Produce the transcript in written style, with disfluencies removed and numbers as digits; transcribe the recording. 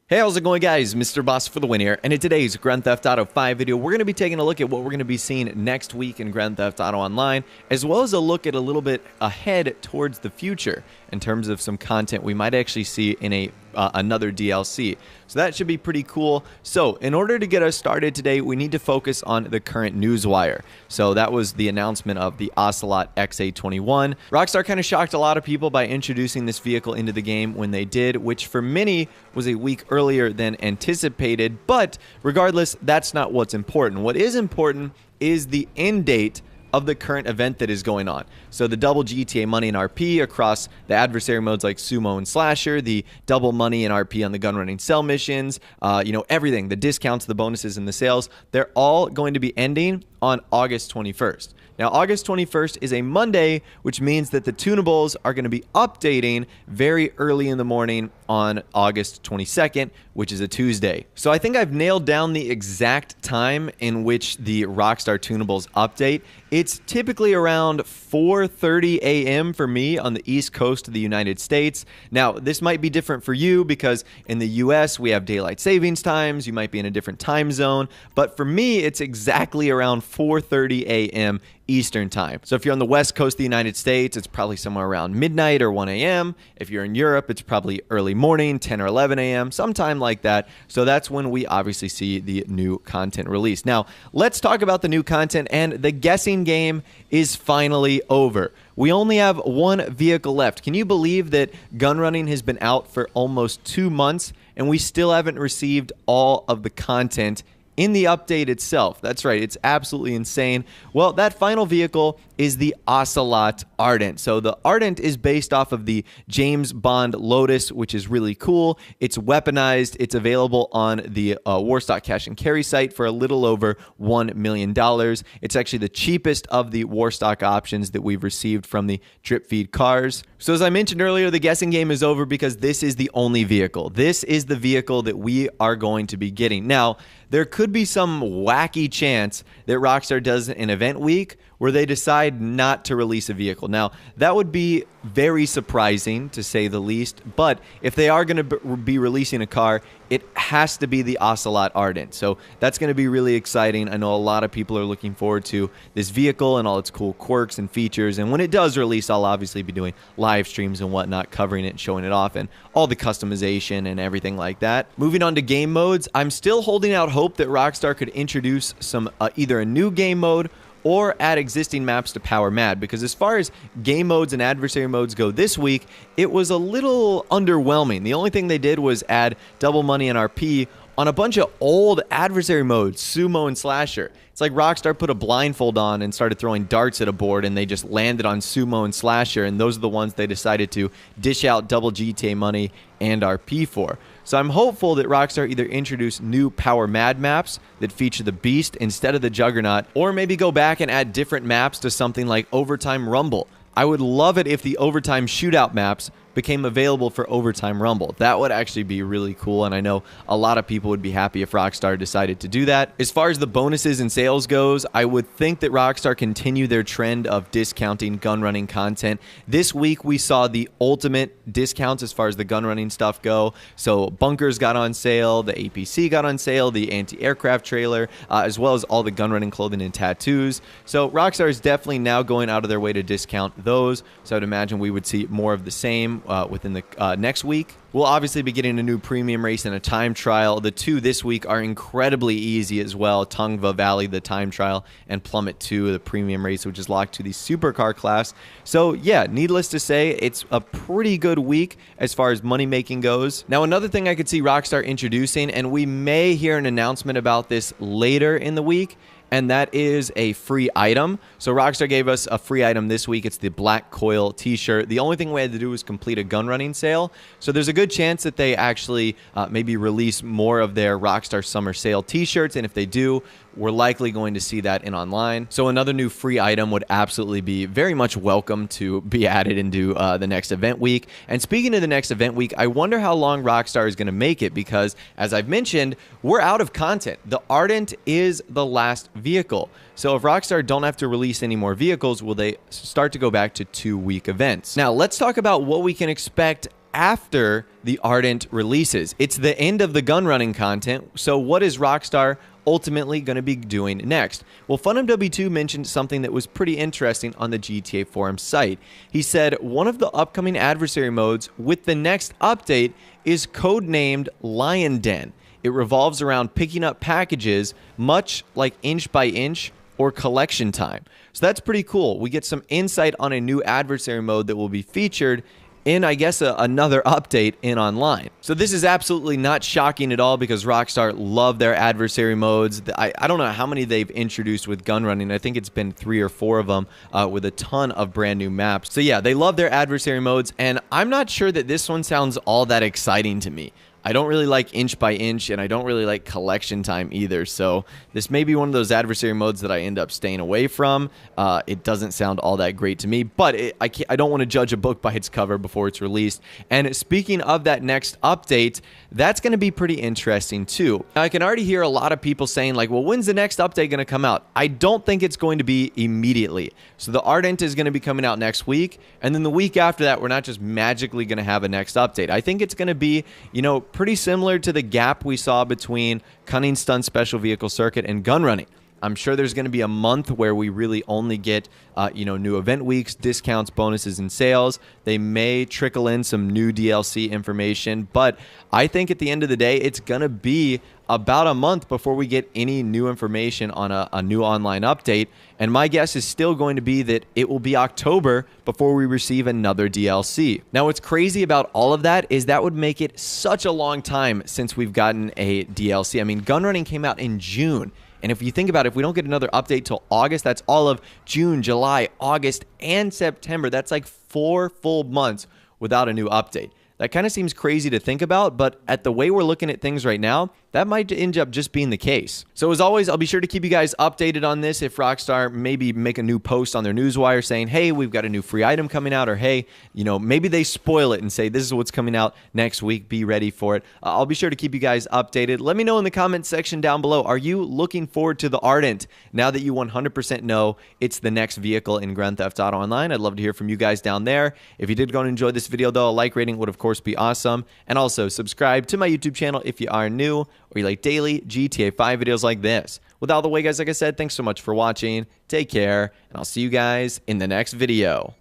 Hey, how's it going, guys? Mr. Boss for the win here, and in today's Grand Theft Auto 5 video, we're going to be taking a look at what we're going to be seeing next week in Grand Theft Auto Online, as well as a look at a little bit ahead towards the future in terms of some content we might actually see in another DLC. So that should be pretty cool. So in order to get us started today, we need to focus on the current news wire. So that was the announcement of the Ocelot XA21. Rockstar kind of shocked a lot of people by introducing this vehicle into the game when they did, which for many was a week earlier than anticipated. But regardless, that's not what's important. What is important is the end date of the current event that is going on. So the double GTA money and RP across the adversary modes like Sumo and Slasher, the double money and RP on the gun running cell missions, everything, the discounts, the bonuses, and the sales, they're all going to be ending on August 21st. Now, August 21st is a Monday, which means that the tunables are going to be updating very early in the morning on August 22nd, which is a Tuesday. So I think I've nailed down the exact time in which the Rockstar tunables update. It's typically around 4:30 a.m. for me on the East Coast of the United States. Now, this might be different for you because in the US, we have daylight savings times. You might be in a different time zone. But for me, it's exactly around 4:30 a.m. Eastern time. So if you're on the West Coast of the United States, it's probably somewhere around midnight or 1 a.m. If you're in Europe, it's probably early morning, 10 or 11 a.m., sometime like that. So that's when we obviously see the new content released. Now, let's talk about the new content, and the guessing game is finally over. We only have one vehicle left. Can you believe that gun running has been out for almost 2 months and we still haven't received all of the content in the update itself? That's right, it's absolutely insane. Well, that final vehicle is the Ocelot Ardent. So the Ardent is based off of the James Bond Lotus, which is really cool. It's weaponized. It's available on the Warstock Cash and Carry site for a little over $1 million. It's actually the cheapest of the Warstock options that we've received from the drip feed cars. So as I mentioned earlier, the guessing game is over because this is the only vehicle. This is the vehicle that we are going to be getting. Now, there could be some wacky chance that Rockstar does an event week where they decide not to release a vehicle. Now, that would be very surprising, to say the least, but if they are going to be releasing a car, it has to be the Ocelot Ardent. So that's going to be really exciting. I know a lot of people are looking forward to this vehicle and all its cool quirks and features, and when it does release, I'll obviously be doing live streams and whatnot, covering it and showing it off, and all the customization and everything like that. Moving on to game modes, I'm still holding out hope that Rockstar could introduce some either a new game mode or add existing maps to power MAD, because as far as game modes and adversary modes go this week, it was a little underwhelming. The only thing they did was add double money and RP on a bunch of old adversary modes, Sumo and Slasher. It's like Rockstar put a blindfold on and started throwing darts at a board, and they just landed on Sumo and Slasher, and those are the ones they decided to dish out double GTA money and RP for. So I'm hopeful that Rockstar either introduce new Power Mad maps that feature the Beast instead of the Juggernaut, or maybe go back and add different maps to something like Overtime Rumble. I would love it if the Overtime Shootout maps became available for Overtime Rumble. That would actually be really cool, and I know a lot of people would be happy if Rockstar decided to do that. As far as the bonuses and sales goes, I would think that Rockstar continue their trend of discounting gun running content. This week we saw the ultimate discounts as far as the gun running stuff go. So bunkers got on sale, the APC got on sale, the anti-aircraft trailer, as well as all the gun running clothing and tattoos. So Rockstar is definitely now going out of their way to discount those. So I'd imagine we would see more of the same within the next week. We'll obviously be getting a new premium race and a time trial. The two this week are incredibly easy as well. Tongva Valley, the time trial, and Plummet 2, the premium race, which is locked to the supercar class. So yeah, needless to say, it's a pretty good week as far as money making goes. Now, another thing I could see Rockstar introducing, and we may hear an announcement about this later in the week, and that is a free item. So Rockstar gave us a free item this week. It's the Black Coil t-shirt. The only thing we had to do was complete a gun running sale. So there's a good chance that they actually maybe release more of their Rockstar Summer Sale t-shirts. And if they do, we're likely going to see that in online. So another new free item would absolutely be very much welcome to be added into the next event week. And speaking of the next event week, I wonder how long Rockstar is going to make it, because as I've mentioned, we're out of content. The Ardent is the last vehicle. So if Rockstar don't have to release any more vehicles, will they start to go back to 2-week events? Now, let's talk about what we can expect after the Ardent releases. It's the end of the gun running content. So what is Rockstar ultimately going to be doing next? Well, FunMW2 mentioned something that was pretty interesting on the GTA forum site. He said one of the upcoming adversary modes with the next update is codenamed Lion Den. It revolves around picking up packages, much like Inch by Inch or Collection Time. So that's pretty cool. We get some insight on a new adversary mode that will be featured in, I guess, another update in online. So this is absolutely not shocking at all because Rockstar love their adversary modes. I don't know how many they've introduced with gun running. I think it's been 3 or 4 of them with a ton of brand new maps. So yeah, they love their adversary modes, and I'm not sure that this one sounds all that exciting to me. I don't really like Inch by Inch, and I don't really like Collection Time either, so this may be one of those adversary modes that I end up staying away from. It doesn't sound all that great to me, but I don't want to judge a book by its cover before it's released. And speaking of that next update, that's going to be pretty interesting too. Now, I can already hear a lot of people saying like, well, when's the next update going to come out? I don't think it's going to be immediately. So the Ardent is going to be coming out next week, and then the week after that, we're not just magically going to have a next update. I think it's going to be, you know, pretty similar to the gap we saw between Cunning Stunt Special Vehicle Circuit and gun running. I'm sure there's going to be a month where we really only get, new event weeks, discounts, bonuses, and sales. They may trickle in some new DLC information, but I think at the end of the day, it's going to be about a month before we get any new information on a new online update. And my guess is still going to be that it will be October before we receive another DLC. Now, what's crazy about all of that is that would make it such a long time since we've gotten a DLC. I mean, gun running came out in June. And if you think about it, if we don't get another update till August, that's all of June, July, August, and September. That's like 4 full months without a new update. That kind of seems crazy to think about, but at the way we're looking at things right now, that might end up just being the case. So as always, I'll be sure to keep you guys updated on this. If Rockstar maybe make a new post on their newswire saying, hey, we've got a new free item coming out, or hey, maybe they spoil it and say, this is what's coming out next week, be ready for it. I'll be sure to keep you guys updated. Let me know in the comments section down below, are you looking forward to the Ardent now that you 100% know it's the next vehicle in Grand Theft Auto Online? I'd love to hear from you guys down there. If you did go and enjoy this video though, a like rating would of course be awesome. And also subscribe to my YouTube channel if you are new, or you like daily GTA 5 videos like this. With all the way, guys, like I said, thanks so much for watching. Take care, and I'll see you guys in the next video.